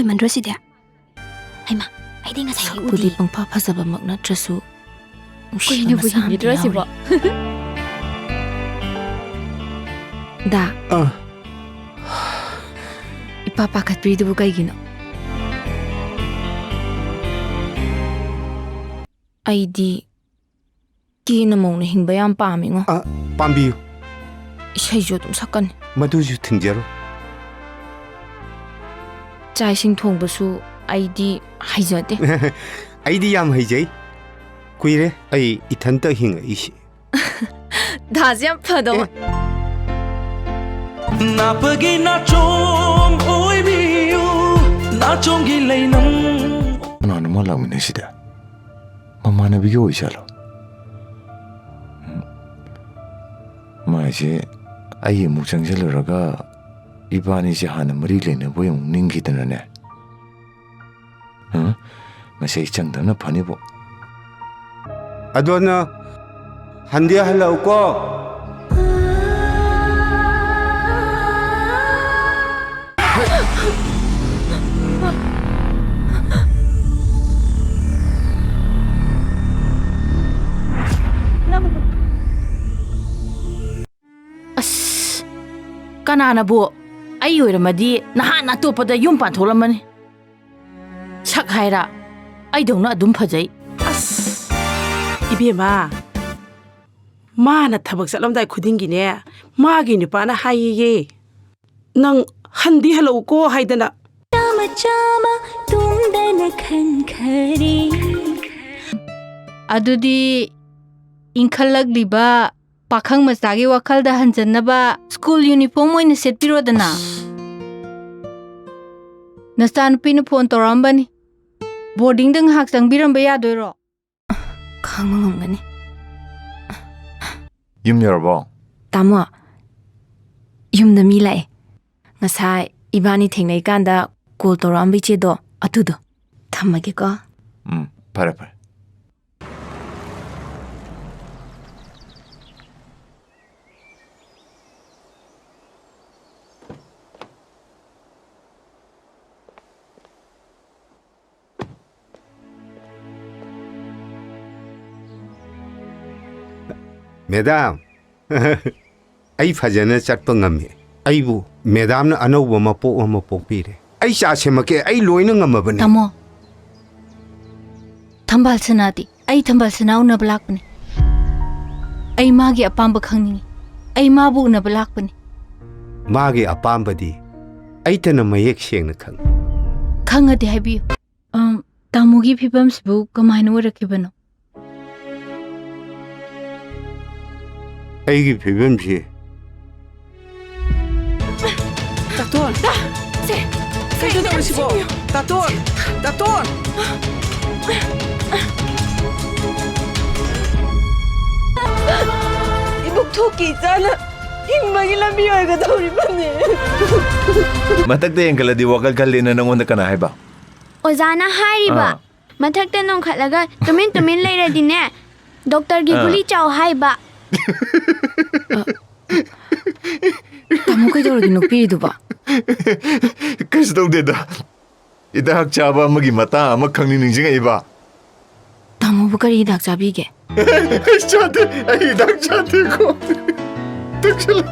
ꯃꯟꯗ꯭ꯔꯣꯁꯤꯗꯤ ꯍꯩꯃꯥ ꯑꯩꯗꯤ ꯉꯁꯥꯏ ꯁꯛꯄꯨꯗꯤ ꯄꯪꯐ ꯐꯖꯕꯃꯛ ꯅꯠꯇ꯭ꯔꯁꯨ ꯀꯨꯏꯅꯕꯨ ꯍꯤꯡꯈꯤꯗ꯭ꯔꯣ ꯗꯥ 이빠 파카트리두부 까이기노 아이디 끼는 먹는 힝바야 빠밍어 ꯄꯥꯝꯕꯤꯌꯨ 이샤이죠 좀 삭간 ꯃꯗꯨꯁꯨ ꯊꯤꯡꯖꯔꯣ 짜이싱 통부수 아이디 하이저데 ꯑꯩꯗꯤ ꯌꯥꯝ ꯍꯩꯖꯩ ꯀꯨꯏꯔꯦ ꯑꯩ ꯏꯊꯟꯇ ꯍꯤꯡꯉꯛꯏꯁꯤ 다지 안 파도 나쁘기 나좀 오이비유 나좀기 레이남 나는 말라미네 시대 엄마는 비교 오이샬로 마이제 아이 묵장실러가 이바니지 하는 머리 레는 보용 닝기드네 응? 마세 장단나 파니보 ꯑꯗꯣꯅ ꯍꯟꯗꯤ ꯍꯜꯂꯛꯎꯀꯣ ꯑꯁ ꯀꯅꯥꯅꯕꯨ ꯑꯩ ꯑꯣꯏꯔꯝꯃꯗꯤ ꯅꯍꯥꯟ ꯑꯇꯣꯞꯄꯗ ꯌꯨꯝ ꯄꯥꯟꯊꯣꯛꯂꯝꯃꯅꯤ ꯁꯛ ꯍꯥꯏꯔ ꯑꯩꯗꯧꯅ ꯑꯗꯨꯝ ꯐꯖꯩ 이베마 마나 타박 살람다이 쿠딩기네 마기 누빠나 하이예 năng 한디 할로고 하이드나 짜마 짜마 동다나 칸카리 ꯑꯗꯨꯗꯤ ꯏꯟꯈꯠꯂꯛꯂꯤꯕ ꯄꯥꯈꯪ ꯃꯆꯥꯒꯤ ꯋꯥꯈꯜꯗ ꯍꯟꯖꯟꯅꯕ ꯁ꯭ꯀꯨꯜ ꯌꯨꯅꯤꯐꯣꯔꯝ ꯑꯣꯏꯅ ꯁꯦꯠꯄꯤꯔꯣꯗꯅ ꯅꯆꯥꯅꯨꯄꯤꯅ ꯐꯣꯟ ꯇꯧꯔꯛꯑꯝꯕꯅꯤ ꯕꯣꯔꯗꯤꯡꯗ ꯉꯥꯏꯍꯥꯛ ꯆꯪꯕꯤꯔꯝꯕ ꯌꯥꯗꯣꯏꯔꯣ ꯈꯪꯕ ꯉꯝꯒꯅꯤ ꯌꯨꯝ ꯌꯧꯔꯕꯣ ꯇꯥꯃꯣ ꯌꯨꯝꯗ ꯃꯤ ꯂꯥꯛꯑꯦ ꯉꯁꯥꯏ 이바니 ꯊꯦꯡꯅꯩꯀꯥꯟꯗ ꯀꯣꯜ ꯇꯧꯔꯛꯑꯝꯕ ꯏꯆꯦꯗꯣ ꯑꯗꯨꯗꯣ ꯊꯝꯃꯒꯦꯀꯣ ꯐꯔꯦ ꯐꯔꯦ ꯃꯦꯗꯥꯝ ꯑꯩ ꯐꯖꯅ ꯆꯠꯄ ꯉꯝꯃꯤ ꯑꯩꯕꯨ ꯃꯦꯗꯥꯝꯅ ꯑꯅꯧꯕ ꯃꯄꯣꯛ ꯑꯃ ꯄꯣꯛꯄꯤꯔꯦ ꯑꯩ ꯆꯥ ꯁꯦꯝꯃꯛꯀꯦ ꯑꯩ ꯂꯣꯏꯅ ꯉꯝꯃꯕꯅꯤ ꯇꯥꯃꯣ ꯊꯝꯕꯥꯜ ꯁꯅꯥꯗꯤ ꯑꯩ ꯊꯝꯕꯥꯜ ꯁꯅꯥ ꯎꯅꯕ ꯂꯥꯛꯄꯅꯤ ꯑꯩ ꯃꯥꯒꯤ ꯑꯄꯥꯝꯕ ꯈꯪꯅꯤꯡꯉꯤ ꯑꯩ ꯃꯥꯕꯨ ꯎꯅꯕ ꯂꯥꯛꯄꯅꯤ ꯃꯥꯒꯤ ꯑꯄꯥꯝꯕꯗꯤ ꯑꯩꯇꯅ ꯃꯌꯦꯛ ꯁꯦꯡꯅ ꯈꯪꯉꯤ ꯈꯪꯉꯗꯤ ꯍꯥꯏꯕꯤꯌꯨ ꯇꯥꯃꯣꯒꯤ ꯐꯤꯕꯝꯁꯤꯕꯨ ꯀꯃꯥꯏꯅ ꯑꯣꯏꯔꯛꯈꯤꯕꯅꯣ ꯑꯩꯒꯤ ꯐꯤꯕꯝꯁꯤ 따돈 세도 그러시고 따돈 이복 토끼 있잖아 흰막이 람비 얼가 더우리만네 ꯃꯊꯛꯇ ꯌꯦꯡꯈꯠꯂꯗꯤ ꯋꯥꯈꯜ ꯈꯜꯂꯦꯅ ꯅꯪꯉꯣꯟꯗ ꯀꯅꯥ ꯍꯥꯏꯕ ꯑꯣꯖꯥꯅ ꯍꯥꯏꯔꯤꯕ ꯃꯊꯛꯇ ꯅꯣꯡꯈꯠꯂꯒ ꯇꯨꯃꯤꯟ ꯇꯨꯃꯤꯟ ꯂꯩꯔꯗꯤꯅꯦ ꯗꯣꯛꯇꯔꯒꯤ ꯒꯨꯂꯤ ꯆꯥꯎ ꯍꯥꯏꯕ ꯇꯥꯃꯣ ꯀꯩꯗꯧꯔꯒꯦ ꯅꯣꯛꯄꯤꯔꯤꯗꯨꯕꯣ ꯀꯩꯁꯨ ꯇꯧꯗꯦꯗ ꯍꯤꯗꯥꯛ ꯆꯥꯕ ꯑꯃꯒꯤ ꯃꯇꯥꯡ ꯑꯃ ꯈꯪꯅꯤꯡ ꯅꯤꯡꯁꯤꯡꯉꯛꯏꯕ ꯇꯥꯃꯣꯕꯨ ꯀꯔꯤ ꯍꯤꯗꯥꯛ ꯆꯥꯕꯤꯒꯦ ꯆꯥꯗꯦ ꯑꯩ ꯍꯤꯗꯥꯛ ꯆꯥꯗꯦꯀꯣ ꯇꯛꯁꯜꯂ